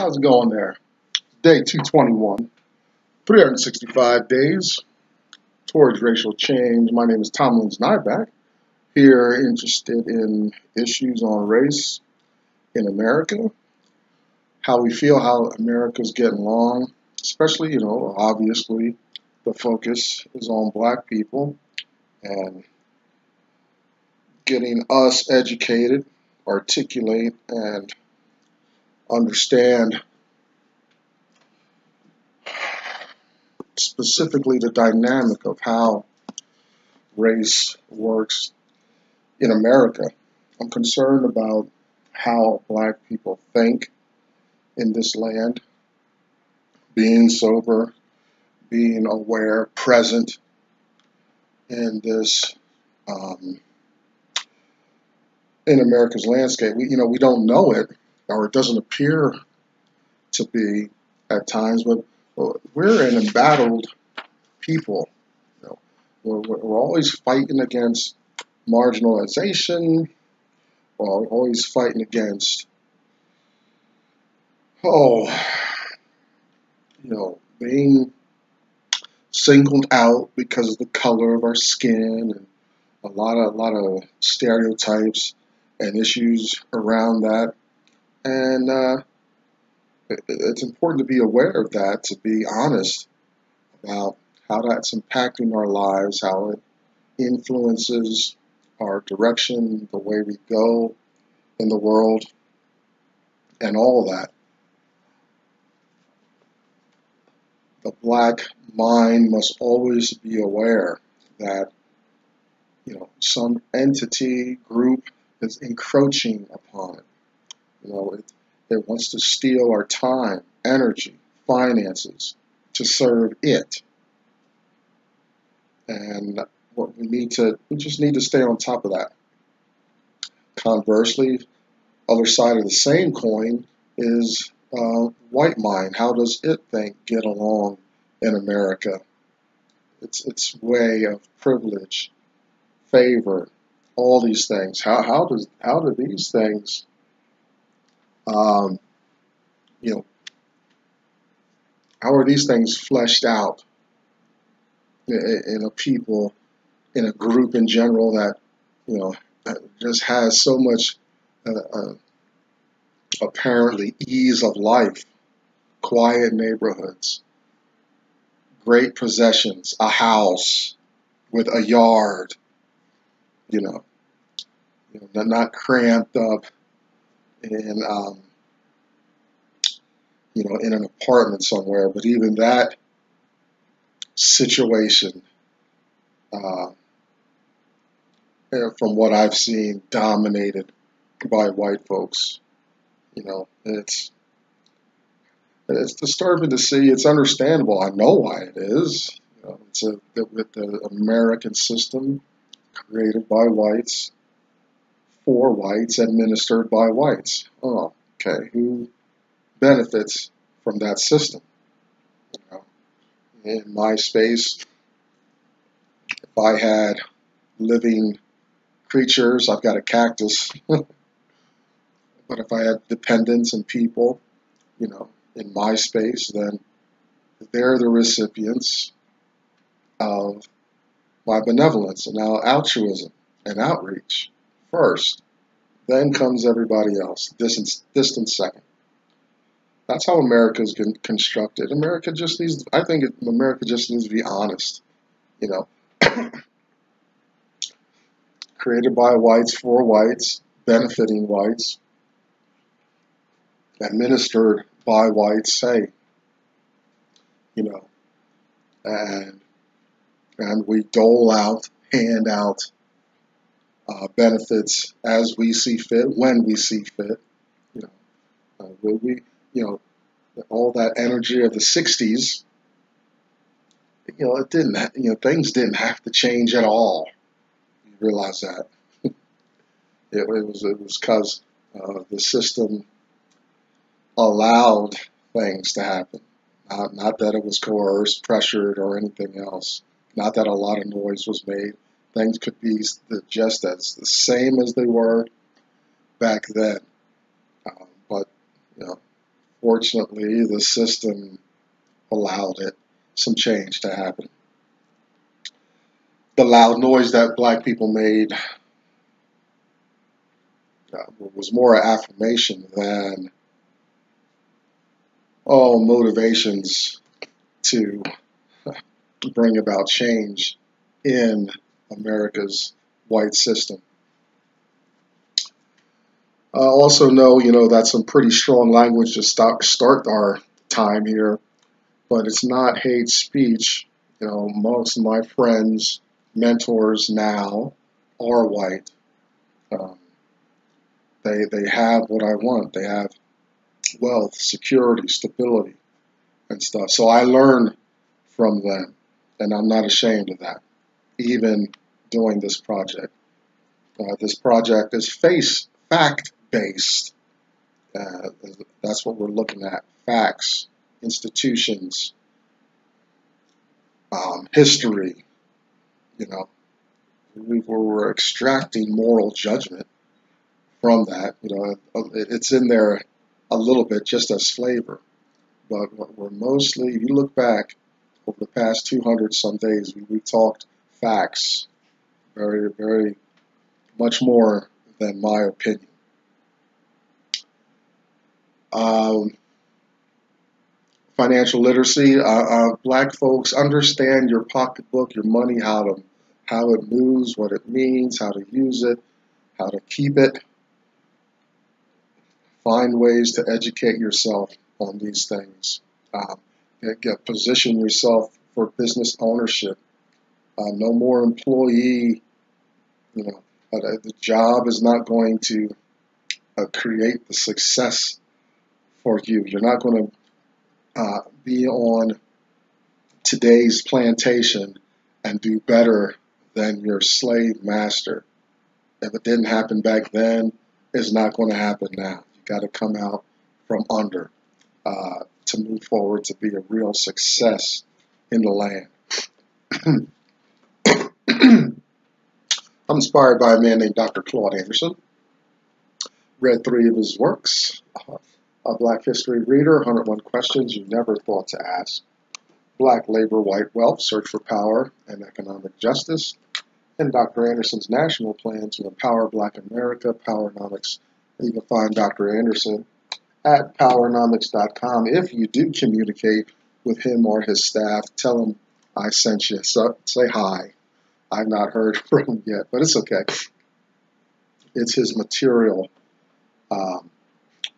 How's it going there? Day 221, 365 days towards racial change. My name is Tom Nyback, here interested in issues on race in America, how we feel, how America's getting along, especially, obviously the focus is on black people and getting us educated, articulate, and understand specifically the dynamic of how race works in America. I'm concerned about how black people think in this land, being sober, being aware, present in this, in America's landscape. We don't know it, or it doesn't appear to be at times, but we're an embattled people. We're always fighting against marginalization. We're always fighting against, being singled out because of the color of our skin, and a lot of stereotypes and issues around that. And it's important to be aware of that, to be honest about how that's impacting our lives, how it influences our direction, the way we go in the world, and all of that. The black mind must always be aware that, some entity, group is encroaching upon it. It wants to steal our time, energy, finances to serve it. And we just need to stay on top of that. Conversely, other side of the same coin is white mind. How does it get along in America? Its way of privilege, favor, all these things. How do these things how are these things fleshed out in a people, in a group in general that, just has so much apparently ease of life, quiet neighborhoods, great possessions, a house with a yard, not cramped up in in an apartment somewhere, but even that situation, from what I've seen, dominated by white folks. It's disturbing to see. It's understandable. I know why it is. It's with the American system created by whites, for whites, administered by whites. Oh, okay. Who benefits from that system? In my space, if I had living creatures, I've got a cactus, but if I had dependents and people, in my space, then they're the recipients of my benevolence and now altruism and outreach first. Then comes everybody else, distant second. That's how America's constructed. America just needs to be honest. Created by whites, for whites, benefiting whites, administered by whites, and we hand out benefits as we see fit, when we see fit. All that energy of the '60s, it didn't, things didn't have to change at all. You realize that? It was because the system allowed things to happen. Not that it was coerced, pressured, or anything else. Not that a lot of noise was made. Things could be just as the same as they were back then. But Fortunately, the system allowed some change to happen. The loud noise that black people made was more affirmation than motivations to bring about change in America's white system. Also know, that's some pretty strong language to start our time here, but it's not hate speech. Most of my friends, mentors now are white. Um, they have what I want. They have wealth, security, stability, and stuff. So I learn from them, and I'm not ashamed of that, even doing this project. This project is fact-based. That's what we're looking at. Facts, institutions, history. We're extracting moral judgment from that. It's in there a little bit just as flavor. But what we're mostly, if you look back over the past 200 some days, we talked facts very, very much more than my opinion. Financial literacy. Black folks, understand your pocketbook, your money, how it moves, what it means, how to use it, how to keep it. Find ways to educate yourself on these things. Position yourself for business ownership. No more employee. The job is not going to create the success for you. You're not going to be on today's plantation and do better than your slave master. If it didn't happen back then, it's not going to happen now. You got to come out from under to move forward to be a real success in the land. I'm inspired by a man named Dr. Claude Anderson. Read 3 of his works. A Black History Reader, 101 Questions You Never Thought to Ask. Black Labor, White Wealth, Search for Power and Economic Justice. And Dr. Anderson's National Plan to Empower Black America, Powernomics. You can find Dr. Anderson at powernomics.com. If you do communicate with him or his staff, tell him I sent you. So, say hi. I've not heard from him yet, but it's okay. It's his material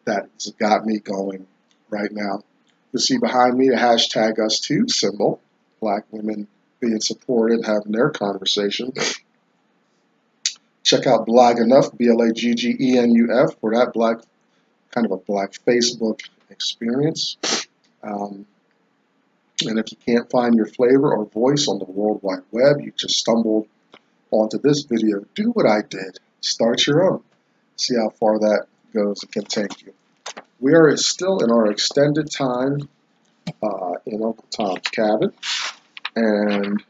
that's got me going right now. You see behind me the hashtag #us2 symbol. Black women being supported, having their conversation. Check out Blog Enough, BLAGGENUF, for that kind of a black Facebook experience. And if you can't find your flavor or voice on the World Wide Web, you just stumbled onto this video, do what I did. Start your own. See how far that goes. It can take you. We are still in our extended time in Uncle Tom's Cabin, and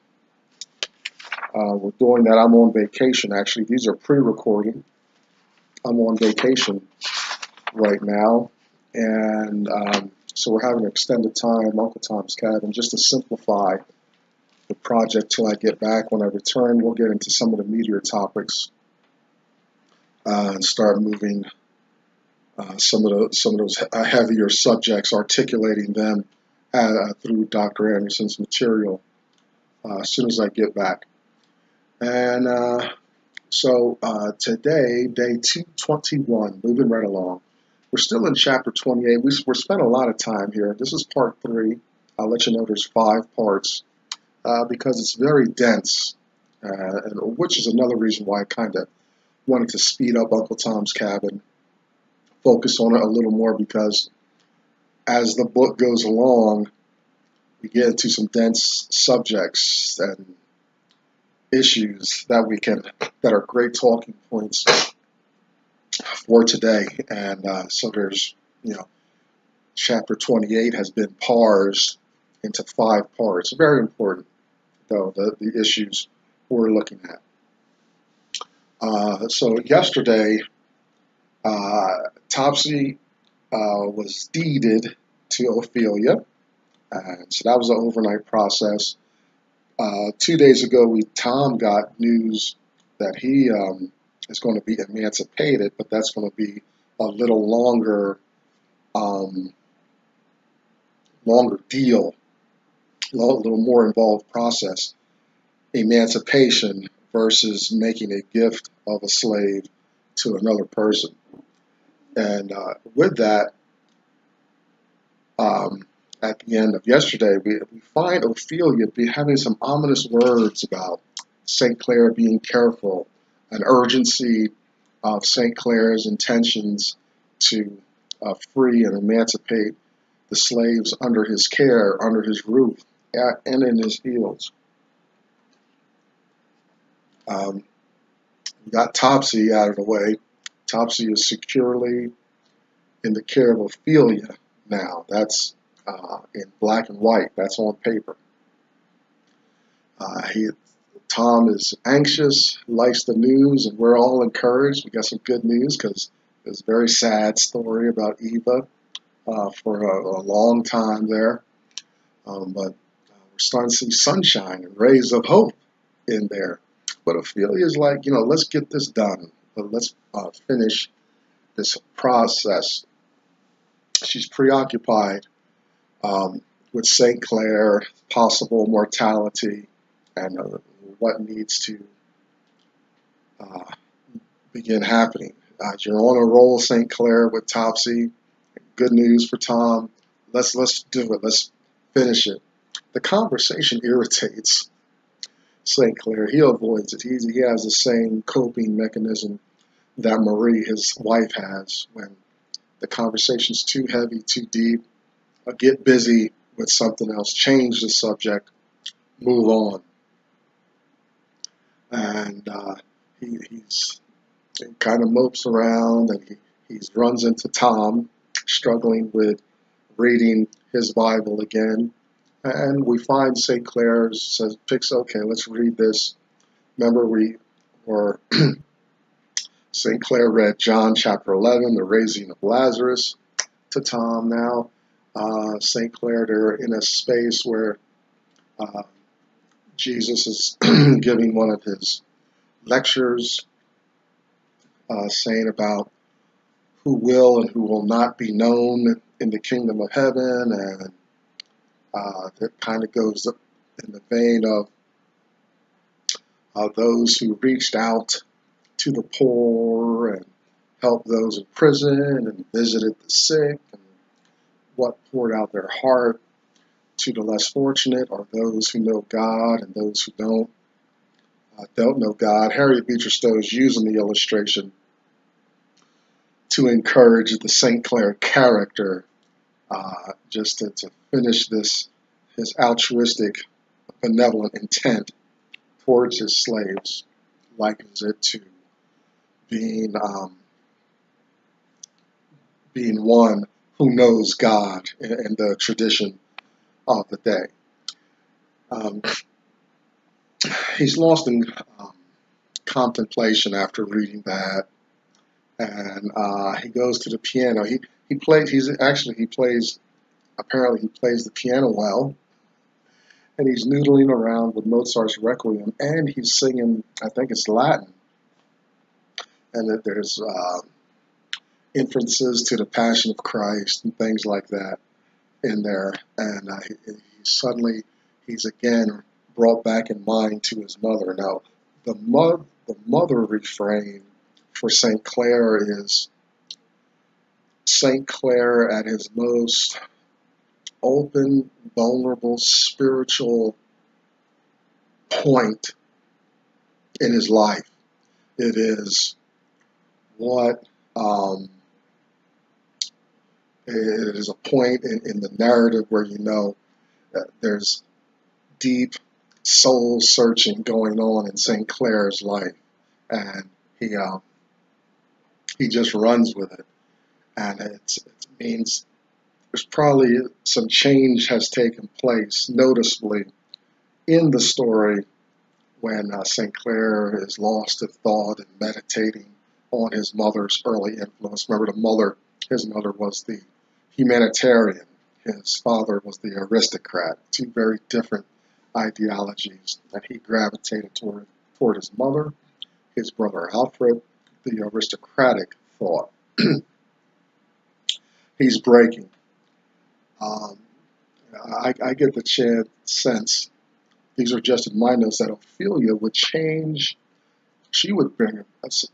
we're doing that. I'm on vacation, actually. These are pre-recording. I'm on vacation right now, and so we're having an extended time, Uncle Tom's Cabin, just to simplify the project till I get back. When I return, we'll get into some of the meatier topics and start moving some of those heavier subjects, articulating them through Dr. Anderson's material as soon as I get back. And so today, day 221, moving right along. We're still in chapter 28. We're spent a lot of time here. This is part 3. I'll let you know there's 5 parts because it's very dense, and which is another reason why I kind of wanted to speed up Uncle Tom's Cabin, focus on it a little more, because as the book goes along, we get into some dense subjects and issues that are great talking points for today. And so there's, chapter 28 has been parsed into 5 parts. Very important, though, the issues we're looking at. So yesterday, Topsy was deeded to Ophelia, and so that was an overnight process. 2 days ago, Tom got news that he is going to be emancipated, but that's going to be a little longer deal, a little more involved process. Emancipation versus making a gift of a slave to another person. And with that, at the end of yesterday, we find Ophelia having some ominous words about St. Clare being careful, an urgency of St. Clare's intentions to free and emancipate the slaves under his care, under his roof, and in his fields. We got Topsy out of the way. Topsy is securely in the care of Ophelia now. That's in black and white. That's on paper. Tom is anxious, likes the news, and we're all encouraged. We got some good news because there's a very sad story about Eva for a long time there. But we're starting to see sunshine and rays of hope in there. But Ophelia is like, let's get this done. Let's finish this process. She's preoccupied with St. Clare, possible mortality, and what needs to begin happening. You're on a roll, St. Clare, with Topsy. Good news for Tom. Let's do it. Let's finish it. The conversation irritates St. Clare. He avoids it. He has the same coping mechanism that Marie, his wife, has when the conversation's too heavy, too deep. Get busy with something else. Change the subject. Move on. And he's kind of mopes around, and he runs into Tom, struggling with reading his Bible again. And we find St. Clare okay, let's read this. Remember, St. Clare read John chapter 11, the raising of Lazarus, to Tom now. St. Clare, they're in a space where Jesus is giving one of his lectures, saying about who will and who will not be known in the kingdom of heaven, and that kind of goes in the vein of those who reached out to the poor and helped those in prison and visited the sick, and what poured out their heart to the less fortunate are those who know God and those who don't know God. Harriet Beecher Stowe is using the illustration to encourage the St. Clare character, just to finish his altruistic, benevolent intent towards his slaves, likens it to being one who knows God in the tradition of the day. He's lost in contemplation after reading that, and he goes to the piano. He plays the piano well, and he's noodling around with Mozart's Requiem, and he's singing, I think it's Latin, and that there's inferences to the Passion of Christ and things like that in there, and he's again brought back in mind to his mother. Now, the mother refrain for St. Clare is St. Clare at his most open, vulnerable, spiritual point in his life. It is it is a point in the narrative where that there's deep soul searching going on in St. Clare's life, and he just runs with it, and it means there's probably some change has taken place noticeably in the story when St. Clare is lost in thought and meditating on his mother's early influence. Remember, the mother His mother was the humanitarian. His father was the aristocrat. Two very different ideologies that he gravitated toward his mother, his brother Alfred, the aristocratic thought. He's breaking. Um, I get the sense, these are just in my notes, that Ophelia would change. She would bring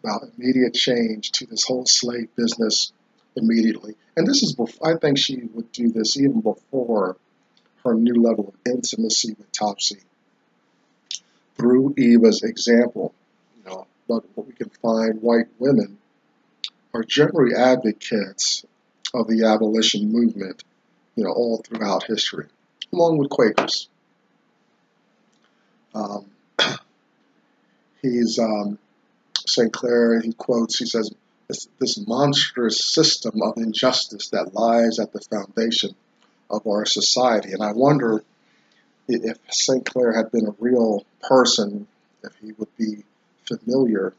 about immediate change to this whole slave business immediately. And this is before, I think she would do this even before her new level of intimacy with Topsy. Through Eva's example, but what we can find, white women are generally advocates of the abolition movement, all throughout history, along with Quakers. Um, he's St. Clare, he quotes, he says, this monstrous system of injustice that lies at the foundation of our society. And I wonder if St. Clare had been a real person, if he would be familiar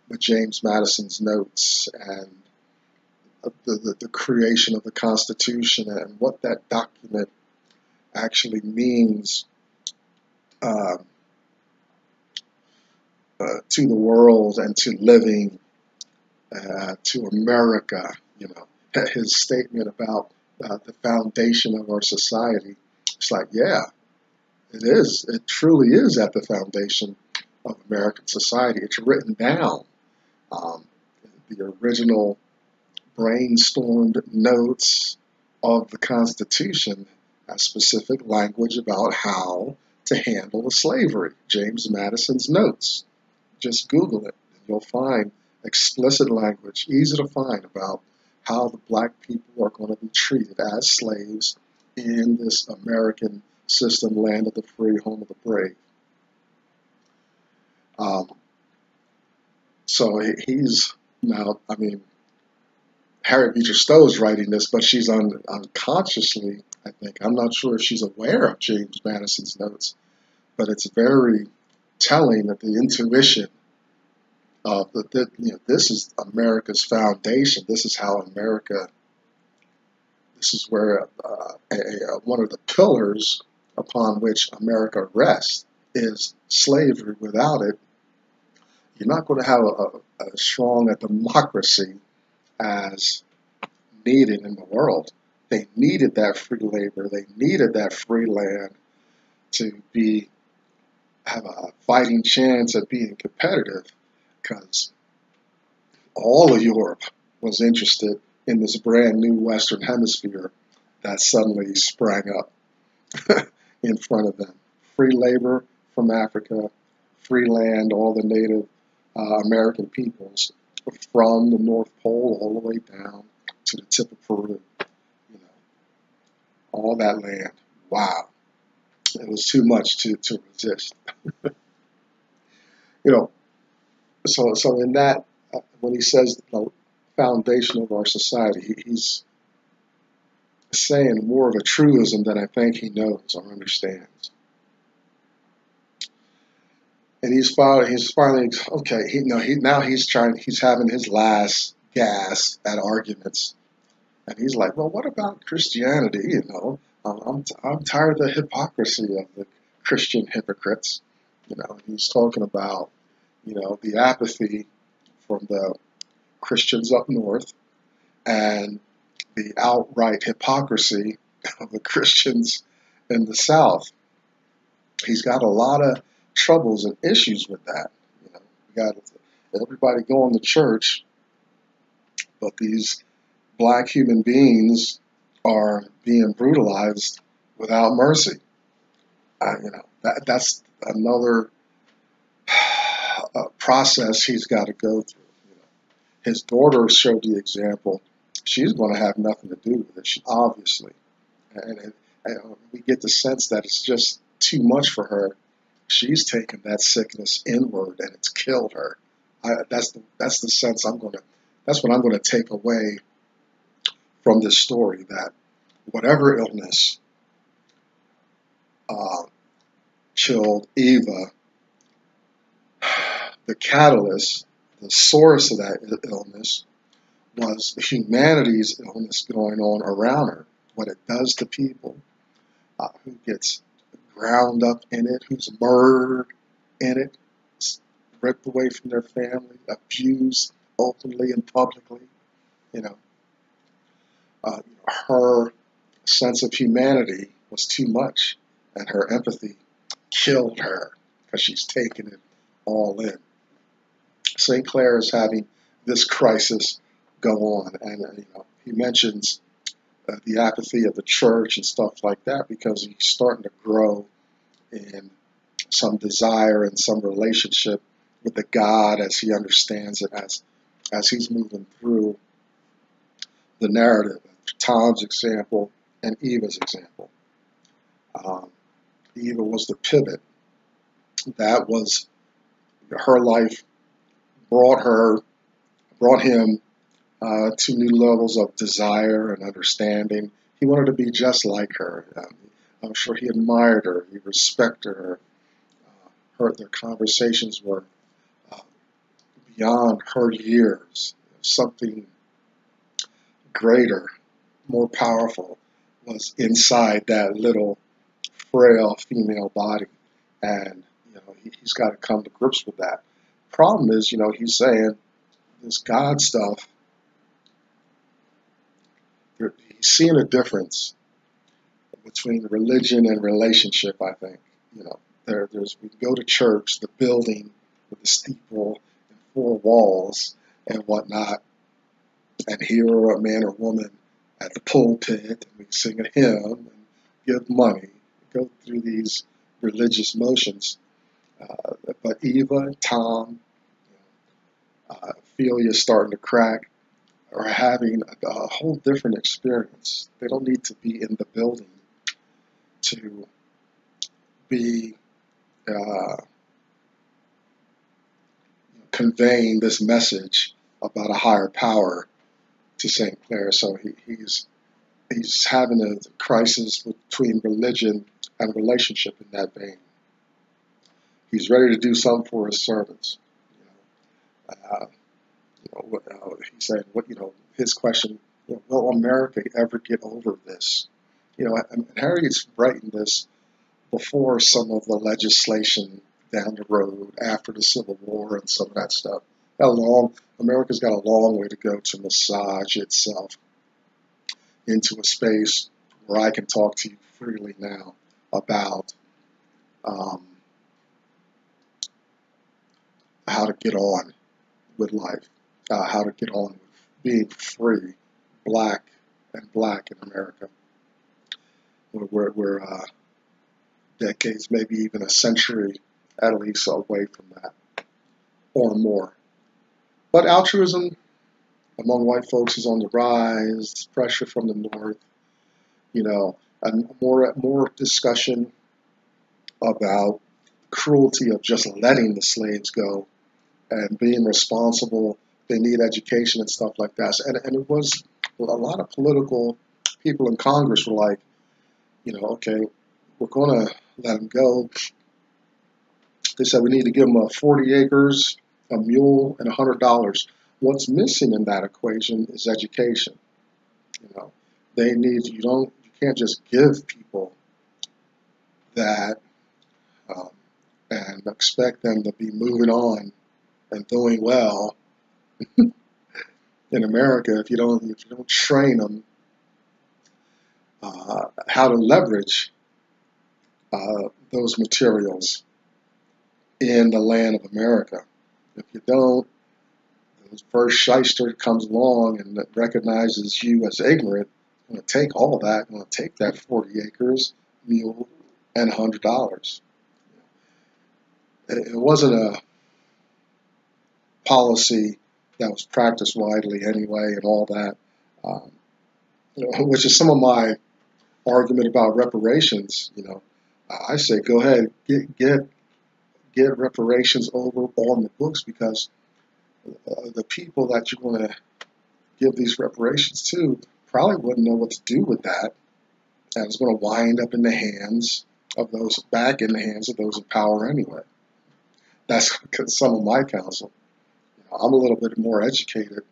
with James Madison's notes and the creation of the Constitution and what that document actually means to the world and to living, to America. His statement about the foundation of our society. It's like, yeah, it is. It truly is at the foundation of American society. It's written down. The original brainstormed notes of the Constitution has specific language about how to handle slavery. James Madison's notes. Just Google it, and you'll find explicit language, easy to find, about how the black people are going to be treated as slaves in this American system, land of the free, home of the brave. So he's now, Harriet Beecher Stowe's writing this, but she's unconsciously, I think, I'm not sure if she's aware of James Madison's notes, but it's very telling that the intuition of this is America's foundation. This is how America, this is where one of the pillars upon which America rests is slavery. Without it, you're not going to have a strong a democracy as needed in the world. They needed that free labor. They needed that free land to have a fighting chance at being competitive, because all of Europe was interested in this brand new Western Hemisphere that suddenly sprang up in front of them. Free labor from Africa, free land, all the native American peoples from the North Pole all the way down to the tip of Peru. All that land. Wow. It was too much to resist. So in that, when he says the foundation of our society, he's saying more of a truism than I think he knows or understands. And he's finally okay. He's having his last gas at arguments, and he's like, well, what about Christianity? I'm tired of the hypocrisy of the Christian hypocrites. He's talking about the apathy from the Christians up north and the outright hypocrisy of the Christians in the South. He's got a lot of troubles and issues with that. We got everybody going to church, but these black human beings are being brutalized without mercy. That's another process he's got to go through. His daughter showed the example. She's going to have nothing to do with it, obviously. And we get the sense that it's just too much for her. She's taken that sickness inward, and it's killed her. That's the sense that's what I'm going to take away from this story, that whatever illness killed Eva, the catalyst, the source of that illness was the humanity's illness going on around her, what it does to people, who gets ground up in it, who's murdered in it, ripped away from their family, abused openly and publicly. You know, her sense of humanity was too much, and her empathy killed her because she's taken it all in. St. Clare is having this crisis go on, and he mentions the apathy of the church and stuff like that because he's starting to grow in some desire and some relationship with the God as he understands it as he's moving through the narrative. Tom's example and Eva's example. Eva was the pivot. That was her life brought him to new levels of desire and understanding. He wanted to be just like her. I'm sure he admired her. He respected her. Their conversations were beyond her years. Something greater, more powerful was inside that little frail female body. And he's got to come to grips with that. Problem is, he's saying this God stuff, he's seeing a difference between religion and relationship, I think. We go to church, the building with the steeple and four walls and whatnot, and hear a man or woman at the pulpit, and we sing a hymn and give money, go through these religious motions. But Eva and Tom, Ophelia starting to crack, are having a whole different experience. They don't need to be in the building to be conveying this message about a higher power to St. Clare. So he's having a crisis between religion and relationship in that vein. He's ready to do something for his servants. He said, his question, will America ever get over this? And Harriet's writing this before some of the legislation down the road, after the Civil War and some of that stuff. America's got a long way to go to massage itself into a space where I can talk to you freely now about how to get on with life, how to get on with being free, black in America. We're decades, maybe even a century at least away from that, or more. But altruism among white folks is on the rise, pressure from the North, and more discussion about cruelty of just letting the slaves go and being responsible. They need education and stuff like that. And it was a lot of political people in Congress were like, okay, we're going to let them go. They said we need to give them 40 acres, a mule, and $100. What's missing in that equation is education. They need, you can't just give people that and expect them to be moving on and doing well in America if you don't train them how to leverage those materials in the land of America. If you don't, the first shyster comes along and recognizes you as ignorant, going to take all that, going to take that 40 acres, mule, and $100. It wasn't a policy that was practiced widely anyway, and all that, which is some of my argument about reparations. I say go ahead, get reparations over on the books, because the people that you're going to give these reparations to probably wouldn't know what to do with that, and it's going to wind up in the hands of those in power anyway. That's some of my counsel. I'm a little bit more educated,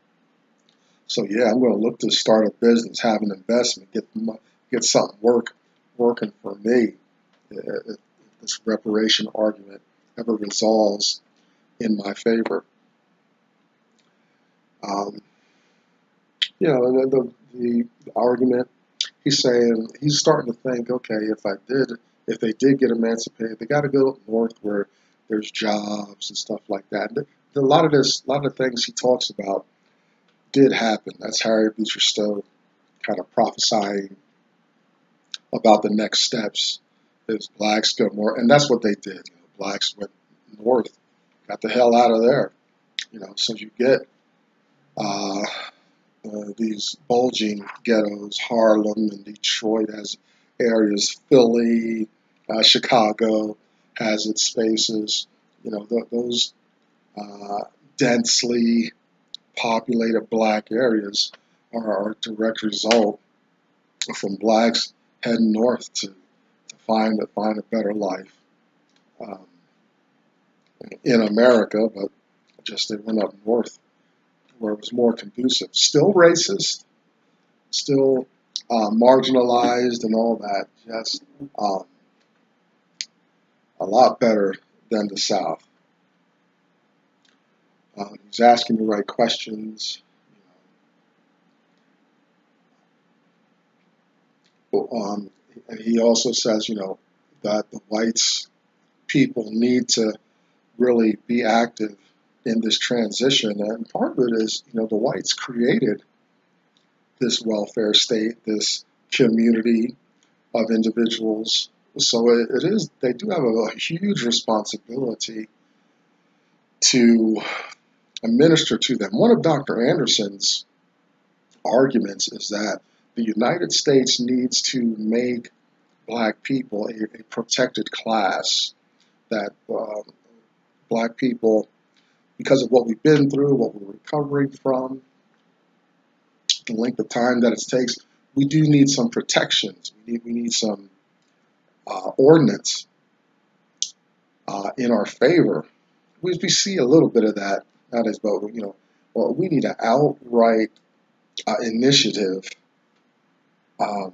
So yeah, I'm going to look to start a business, have an investment, get something working for me. If this reparation argument ever resolves in my favor. Um, and then the argument, he's starting to think, okay, if they did get emancipated, they got to go up north where there's jobs and stuff like that. And a lot of the things he talks about did happen. That's Harriet Beecher Stowe kind of prophesying about the next steps. Is blacks go north, and that's what they did. Blacks went north, got the hell out of there. So you get uh, these bulging ghettos, Harlem and Detroit has areas, Philly, Chicago has its spaces. Those densely populated black areas are a direct result from blacks heading north to find a better life um, in America, but just they went up north where it was more conducive. Still racist, still marginalized and all that. Just um, a lot better than the South. He's asking the right questions. And he also says, that the whites people need to really be active in this transition. And part of it is, the whites created this welfare state, this community of individuals. So they do have a huge responsibility to administer to them. One of Dr. Anderson's arguments is that the United States needs to make black people a protected class, that black people, because of what we've been through, what we're recovering from, the length of time that it takes, we do need some protections. We need some ordinance in our favor. We see a little bit of that nowadays, but we need an outright initiative um,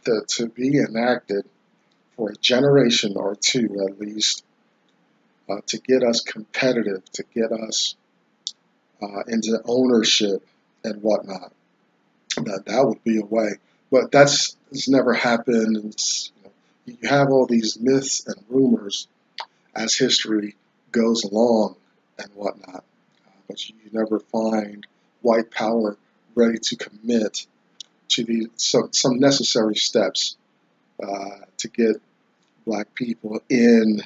to be enacted for a generation or two at least, to get us competitive, to get us into ownership and whatnot. That would be a way, but it's never happened. And you have all these myths and rumors as history goes along and whatnot, but you never find white power ready to commit to some necessary steps to get black people in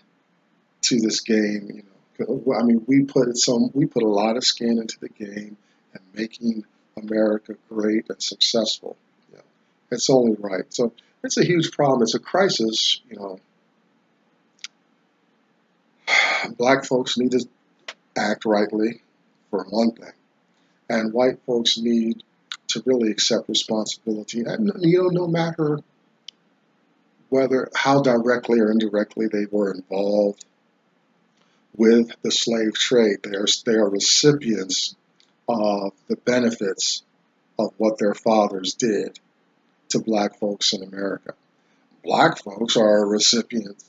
to this game. I mean, we put a lot of skin into the game and making America great and successful. It's only right. So it's a huge problem. It's a crisis. Black folks need to act rightly, for one thing, and white folks need to really accept responsibility. And no matter how directly or indirectly they were involved with the slave trade, they are recipients of the benefits of what their fathers did to black folks in America. Black folks are recipients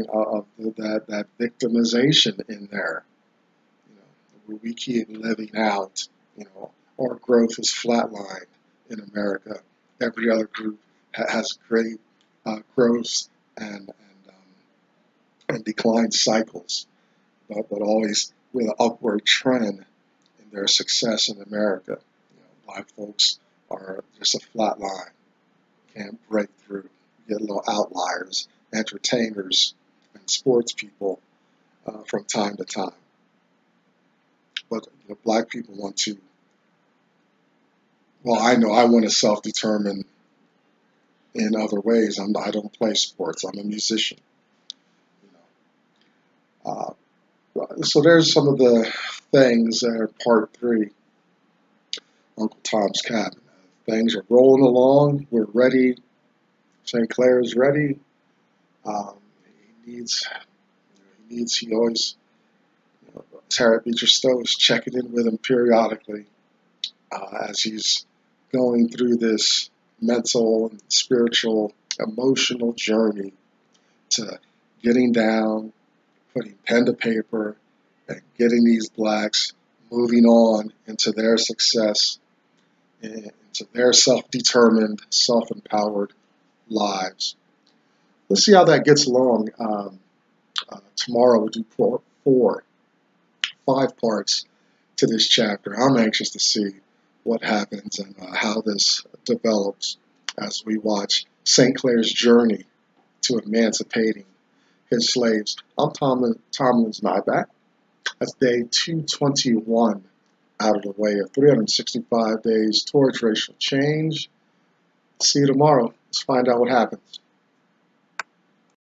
of that victimization in there, where we keep living out. Our growth is flatlined in America. Every other group has great growth and decline cycles, but always with an upward trend in their success in America. Black folks are just a flat line, can't break through. You get little outliers, entertainers, and sports people from time to time. But black people want to. Well, I know I want to self-determine in other ways. I don't play sports. I'm a musician. So there's some of the things that are part 3, Uncle Tom's Cabin. Things are rolling along. We're ready. St. Clare is ready. He always, Harriet Beecher Stowe is checking in with him periodically. as he's going through this mental and spiritual, emotional journey to getting down, putting pen to paper, and getting these blacks moving on into their success, into their self-determined, self-empowered lives. Let's see how that gets along. Tomorrow we'll do five parts to this chapter. I'm anxious to see what happens and how this develops as we watch St. Clare's journey to emancipating his slaves. I'm Tomlin's Nyback. That's day 221 out of the way of 365 days towards racial change. See you tomorrow. Let's find out what happens.